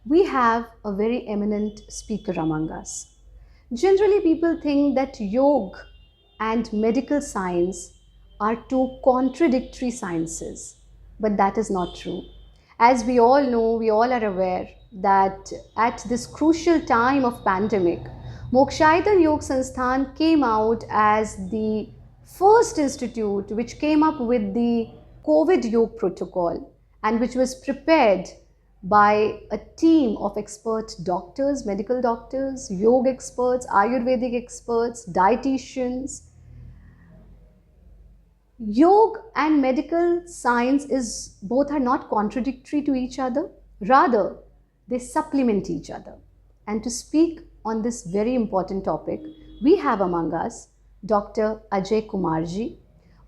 we have a very eminent speaker among us. Generally, people think that yoga and medical science are two contradictory sciences, but that is not true. As we all know, we all are aware that at this crucial time of pandemic, Mokshaitan Yoga Sansthan came out as the first institute which came up with the COVID yoga protocol and which was prepared by a team of expert doctors, medical doctors, yoga experts, Ayurvedic experts, dietitians. Yoga and medical science is both are not contradictory to each other, rather they supplement each other. And to speak on this very important topic, we have among us Dr. Ajay Kumarji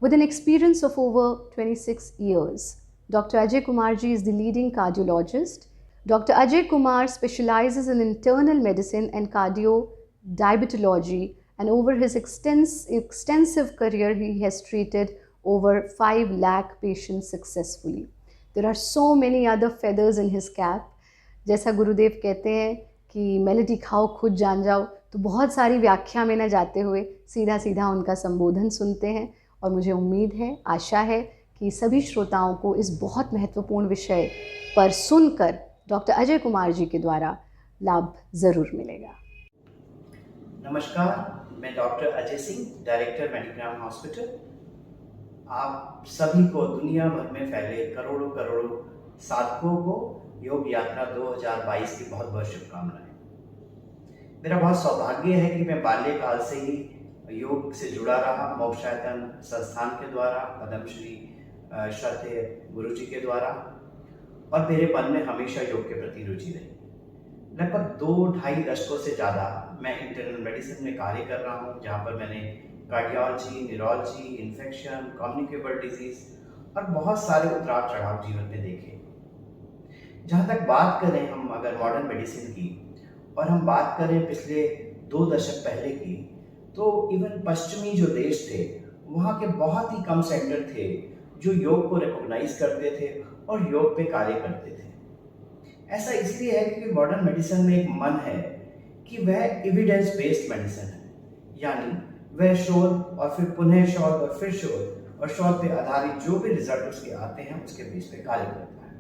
with an experience of over 26 years. Dr. Ajay Kumarji is the leading cardiologist. Dr. Ajay Kumar specializes in internal medicine and cardio diabetology, and over his extensive career, he has treated over 5 lakh patients successfully. There are so many other feathers in his cap. जैसा गुरुदेव कहते हैं कि melody खाओ खुद जान जाओ, तो बहुत सारी व्याख्या में न जाते हुए सीधा सीधा उनका संबोधन सुनते हैं। और मुझे उम्मीद है, आशा है कि सभी श्रोताओं को इस बहुत महत्वपूर्ण विषय पर सुनकर डॉक्टर अजय कुमार जी के द्वारा लाभ ज़रूर मिलेगा। नमस्कार, मैं doctor Ajay Singh, director Medigram hospital. आप सभी को दुनिया भर में फैले करोड़ों करोड़ों साधकों को योग यात्रा 2022 की बहुत बहुत शुभकामनाएं। मेरा बहुत सौभाग्य है कि मैं बाल्यकाल से ही योग से जुड़ा रहा, मोक्षायतन संस्थान के द्वारा, पद्मश्री श्रद्धेय गुरु जी के द्वारा, और मेरे मन में हमेशा योग के प्रति रुचि रही। लगभग 2-2.5 दशकों से ज़्यादा मैं इंटरनल मेडिसिन में कार्य कर रहा हूँ, जहाँ पर मैंने cardiology, neurology, infection, communicable disease और बहुत सारे उतार चढ़ाव जीवन में देखे। जहाँ तक बात करें हम अगर मॉडर्न मेडिसिन की, और हम बात करें पिछले 2 दशक पहले की, तो इवन पश्चिमी जो देश थे, वहाँ के बहुत ही कम सेंटर थे जो योग को रिकॉग्नाइज करते थे और योग पे कार्य करते थे। ऐसा इसलिए है क्योंकि मॉडर्न मेडिसिन में एक मन है कि वह एविडेंस बेस्ड मेडिसिन है, यानी वह शोध और फिर पुनः शोध और फिर शोध और शोध पे आधारित जो भी रिजल्ट उसके आते हैं उसके बेस पे कार्य करता है।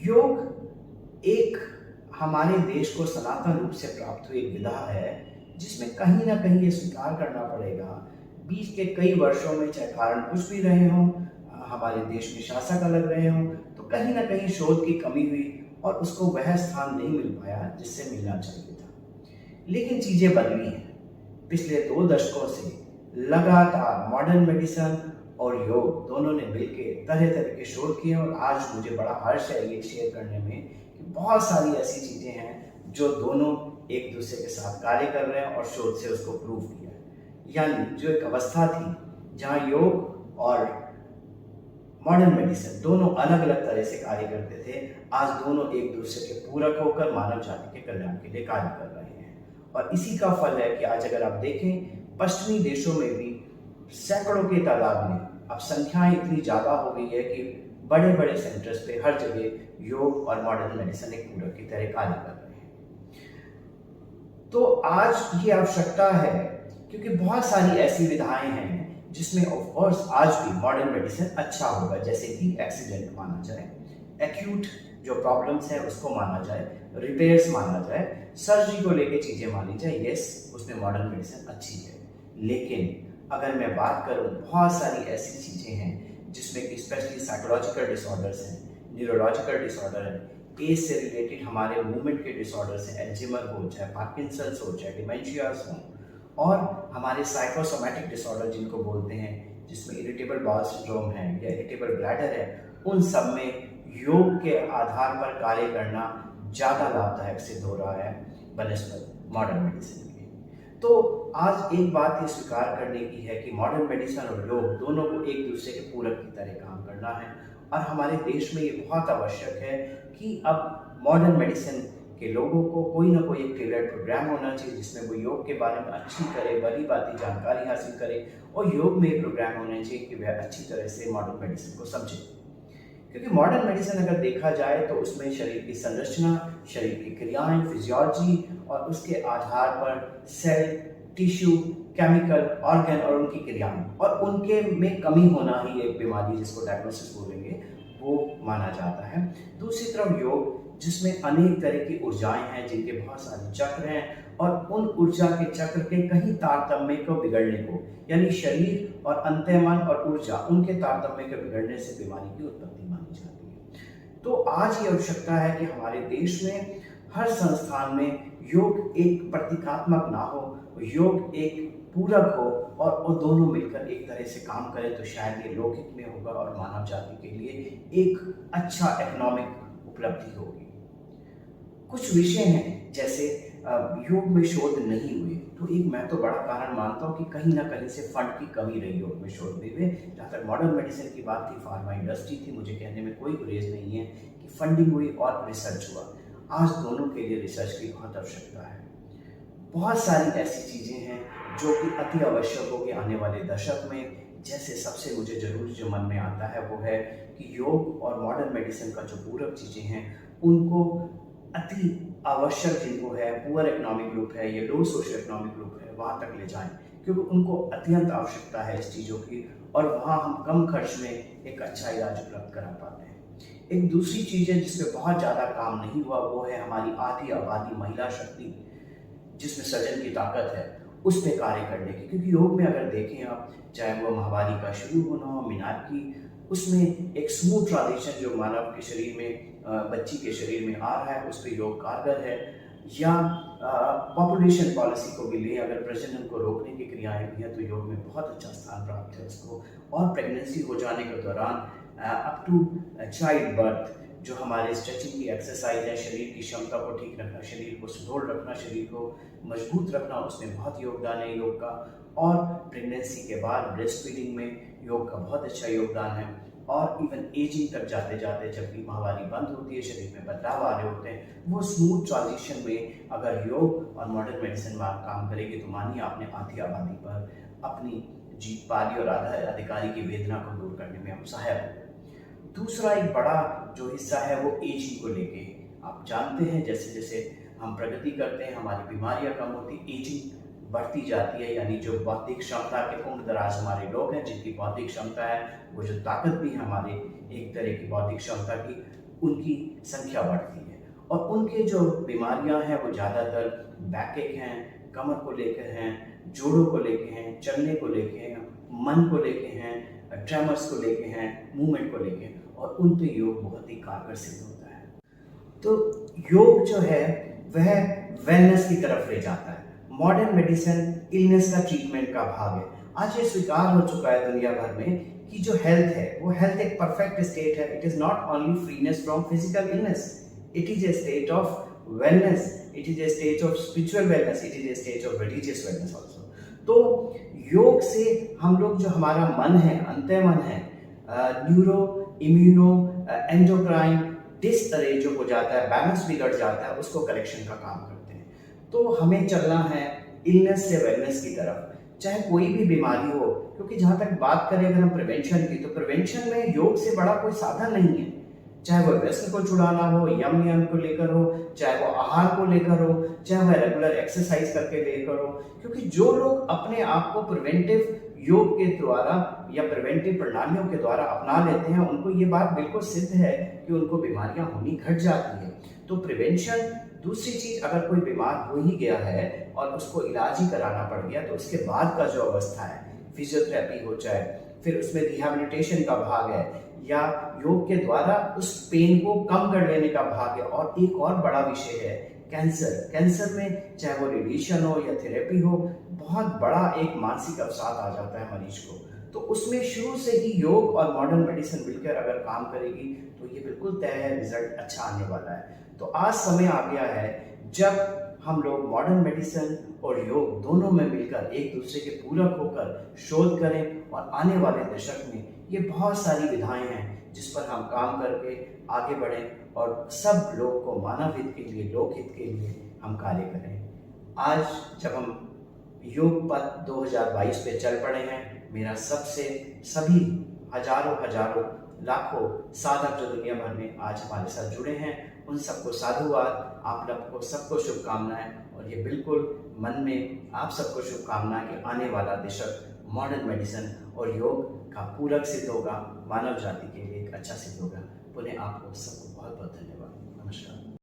योग एक हमारे देश को सनातन रूप से प्राप्त हुई विधा है, जिसमें कहीं ना कहीं ये स्वीकार करना पड़ेगा, बीच के कई वर्षों में चाहे कारण कुछ भी रहे हों, हमारे देश में शासक अलग रहे हों, तो कहीं ना कहीं शोध की कमी हुई और उसको वह स्थान नहीं मिल पाया जिससे मिलना चाहिए था। लेकिन चीज़ें बदली हैं। पिछले 2 दशकों से लगातार मॉडर्न मेडिसिन और योग दोनों ने मिलकर तरह तरह के शोध किए, और आज मुझे बड़ा हर्ष है ये शेयर करने में कि बहुत सारी ऐसी चीज़ें हैं जो दोनों एक दूसरे के साथ कार्य कर रहे हैं और शोध से उसको प्रूव किया है। यानी जो एक अवस्था थी जहाँ योग और मॉडर्न मेडिसिन दोनों अलग अलग तरह से कार्य करते थे, आज दोनों एक दूसरे के पूरक होकर मानव जाति के कल्याण के लिए कार्य कर रहे हैं। और इसी का फल है कि आज अगर आप देखें, पश्चिमी देशों में भी सैकड़ों की तादाद में अब संख्याएं इतनी ज़्यादा हो गई है कि बड़े बड़े सेंटर्स पे हर जगह योग और मॉडर्न मेडिसिन एक पूरक की तरह कार्य कर रहे हैं। तो आज ये आवश्यकता है क्योंकि बहुत सारी ऐसी विधाएं हैं जिसमें ऑफ कोर्स आज भी मॉडर्न मेडिसिन अच्छा होगा, जैसे कि एक्सीडेंट माना जाए, एक्यूट जो प्रॉब्लम्स है उसको माना जाए, रिपेयर्स माना जाए, सर्जरी को लेके चीज़ें मानी जाए, यस उसमें मॉडर्न मेडिसिन अच्छी है। लेकिन अगर मैं बात करूँ, बहुत सारी ऐसी चीज़ें हैं जिसमें कि स्पेशली साइकोलॉजिकल डिसऑर्डर्स हैं, न्यूरोलॉजिकल डिसऑर्डर है, एज से रिलेटेड हमारे मूवमेंट के डिसऑर्डर्स हैं, एल्जीमर हो चाहे पार्किंसंस हो चाहे डिमेंशियाज हों, और हमारे साइकोसोमैटिक डिसऑर्डर जिनको बोलते हैं, जिसमें इरिटेबल बाउल सिंड्रोम है या इरिटेबल ब्लैडर है, उन सब में योग के आधार पर कार्य करना ज़्यादा लाभदायक सिद्ध हो रहा है बनस्पत मॉडर्न मेडिसिन के। तो आज एक बात ये स्वीकार करने की है कि मॉडर्न मेडिसिन और योग दोनों को एक दूसरे के पूरक की तरह काम करना है, और हमारे देश में ये बहुत आवश्यक है कि अब मॉडर्न मेडिसिन कि लोगों को कोई ना कोई एक टेलर्ड प्रोग्राम होना चाहिए जिसमें वो योग के बारे में अच्छी करे, भली बाती जानकारी हासिल करे, और योग में एक प्रोग्राम होना चाहिए कि वह अच्छी तरह से मॉडर्न मेडिसिन को समझे। क्योंकि मॉडर्न मेडिसिन अगर देखा जाए तो उसमें शरीर की संरचना, शरीर की क्रियाएं, फिजियोलॉजी और उसके आधार पर सेल, टिश्यू, केमिकल, ऑर्गन और उनकी क्रियाएं और उनके में कमी होना ही एक बीमारी जिसको डायग्नोसिस बोलेंगे वो माना जाता है। दूसरी तरफ योग जिसमें अनेक तरह की ऊर्जाएं हैं जिनके बहुत सारे चक्र हैं और उन ऊर्जा के चक्र के कहीं तारतम्य को बिगड़ने को यानी शरीर और अंतःमन और ऊर्जा उनके तारतम्य के बिगड़ने से बीमारी की उत्पत्ति मानी जाती है। तो आज ये आवश्यकता है कि हमारे देश में हर संस्थान में योग एक प्रतीकात्मक ना हो, योग एक पूरक हो और वो दोनों मिलकर एक तरह से काम करें तो शायद ये लोकहित में होगा और मानव जाति के लिए एक अच्छा इकोनॉमिक उपलब्धि होगी। कुछ विषय हैं जैसे योग में शोध नहीं हुए तो एक मैं तो बड़ा कारण मानता हूँ कि कहीं ना कहीं से फंड की कमी रही योग में शोध में। जहाँ तक मॉडर्न मेडिसिन की बात थी, फार्मा इंडस्ट्री थी, मुझे कहने में कोई गुरेज नहीं है कि फंडिंग हुई और रिसर्च हुआ। आज दोनों के लिए रिसर्च की बहुत आवश्यकता है। बहुत सारी ऐसी चीज़ें हैं जो कि अति आवश्यक होगी आने वाले दशक में। जैसे सबसे मुझे जरूर जो मन में आता है वो है कि योग और मॉडर्न मेडिसिन का जो पूरक चीज़ें हैं उनको अति आवश्यक जिनको है, पुअर इकोनॉमिक ग्रुप है या लो सोशल इकोनॉमिक ग्रुप है, वहाँ तक ले जाएं क्योंकि उनको अत्यंत आवश्यकता है इस चीज़ों की और वहाँ हम कम खर्च में एक अच्छा इलाज उपलब्ध करा पाते हैं। एक दूसरी चीज़ है जिसमें बहुत ज़्यादा काम नहीं हुआ वो है हमारी आधी आबादी महिला शक्ति जिसमें सृजन की ताकत है उस पर कार्य करने की। क्योंकि योग में अगर देखें आप, चाहे वो महावारी का शुरू होना हो, मीनार की, उसमें एक स्मूथ ट्रांजिशन जो मानव के शरीर में बच्ची के शरीर में आ रहा है उस पर योग कारगर है। या पॉपुलेशन पॉलिसी को भी लें, अगर प्रजनन को रोकने की क्रियाएं भी हैं तो योग में बहुत अच्छा स्थान प्राप्त है उसको। और प्रेगनेंसी हो जाने के दौरान अप टू चाइल्ड बर्थ जो हमारे स्ट्रेचिंग की एक्सरसाइज है, शरीर की क्षमता को ठीक रखना, शरीर को सुडौल रखना, शरीर को मजबूत रखना, उसमें बहुत योगदान है योग का। और प्रेगनेंसी के बाद ब्रेस्ट फीडिंग में योग का बहुत अच्छा योगदान है। और इवन एजिंग तक जाते जाते जब महावारी बंद होती है, शरीर में बदलाव आ रहे होते हैं, वो स्मूथ ट्रांजिशन में अगर योग और मॉडर्न मेडिसिन काम करेगी तो मानिए आपने आधी आबादी पर अपनी जीत पा ली और आधा अधिकारी की वेदना को दूर करने में हम सहायक हो। दूसरा एक बड़ा जो हिस्सा है वो एजिंग को लेके। आप जानते हैं जैसे जैसे हम प्रगति करते हैं हमारी बीमारियां कम होती, एजिंग बढ़ती जाती है। यानी जो बौद्धिक क्षमता के उम्र दराज हमारे लोग हैं जिनकी बौद्धिक क्षमता है, वो जो ताकत भी है हमारे एक तरह की बौद्धिक क्षमता की, उनकी संख्या बढ़ती है। और उनके जो बीमारियां हैं वो ज़्यादातर बैकएक हैं, कमर को लेकर हैं, जोड़ों को लेकर हैं, चलने को लेकर हैं, मन को लेकर हैं, ट्रेमर्स को लेके हैं, मूवमेंट को लेके, और उन पे योग बहुत ही कारगर सिद्ध होता है। तो योग जो है वह वेलनेस की तरफ ले जाता है। मॉडर्न मेडिसिन इलनेस का ट्रीटमेंट का भाग है। आज ये स्वीकार हो चुका है दुनिया भर में कि जो हेल्थ है वो हेल्थ एक परफेक्ट स्टेट है। It is not only freeness from physical illness, it is a state of wellness, it is a state of spiritual wellness, it is a state of religious wellness also. तो योग से हम लोग जो हमारा मन है, अंतःमन है, न्यूरो, इम्यूनो, एंडोक्राइन, डिस तरह जो हो जाता है, बैलेंस बिगड़ जाता है, उसको करेक्शन का काम करते हैं। तो हमें चलना है इलनेस से वेलनेस की तरफ, चाहे कोई भी बीमारी हो। क्योंकि जहाँ तक बात करें अगर हम प्रिवेंशन की, तो प्रिवेंशन में योग से बड़ा कोई साधन नहीं है। चाहे वो व्यसन को छुड़ाना हो, यम नियम को लेकर हो, चाहे वो आहार को लेकर हो, चाहे वह रेगुलर एक्सरसाइज करके लेकर हो। क्योंकि जो लोग अपने आप को प्रिवेंटिव योग के द्वारा या प्रिवेंटिव प्रणालियों के द्वारा अपना लेते हैं, उनको ये बात बिल्कुल सिद्ध है कि उनको बीमारियां होनी घट जाती है। तो प्रिवेंशन। दूसरी चीज, अगर कोई बीमार हो ही गया है और उसको इलाज ही कराना पड़ गया, तो उसके बाद का जो अवस्था है, फिजियोथेरेपी हो जाए, फिर उसमें रिहैबिलिटेशन का भाग है, या योग के द्वारा उस पेन को कम कर लेने का भाग है। और एक और बड़ा विषय है कैंसर। कैंसर में चाहे वो रेडिएशन हो या थेरेपी हो, बहुत बड़ा एक मानसिक अवसाद आ जाता है मरीज को। तो उसमें शुरू से ही योग और मॉडर्न मेडिसिन मिलकर अगर काम करेगी तो ये बिल्कुल तय है, रिजल्ट अच्छा आने वाला है। तो आज समय आ गया है जब हम लोग मॉडर्न मेडिसिन और योग दोनों में मिलकर एक दूसरे के पूरक होकर शोध करें। और आने वाले दशक में ये बहुत सारी विधाएं हैं जिस पर हम काम करके आगे बढ़ें और सब लोग को मानव हित के लिए, लोक हित के लिए हम कार्य करें। आज जब हम योग पथ 2022 पे चल पड़े हैं, मेरा सबसे सभी हजारों लाखों साधक जो दुनिया भर में आज हमारे साथ जुड़े हैं, उन सबको साधुवाद, आप लोग सबको शुभकामनाएं। और ये बिल्कुल मन में आप सबको शुभकामनाएं कि आने वाला दशक मॉडर्न मेडिसिन और योग का पूरक सिद्ध होगा, मानव जाति के लिए एक अच्छा सिद्ध होगा। पुनः आपको सबको बहुत बहुत धन्यवाद। नमस्कार।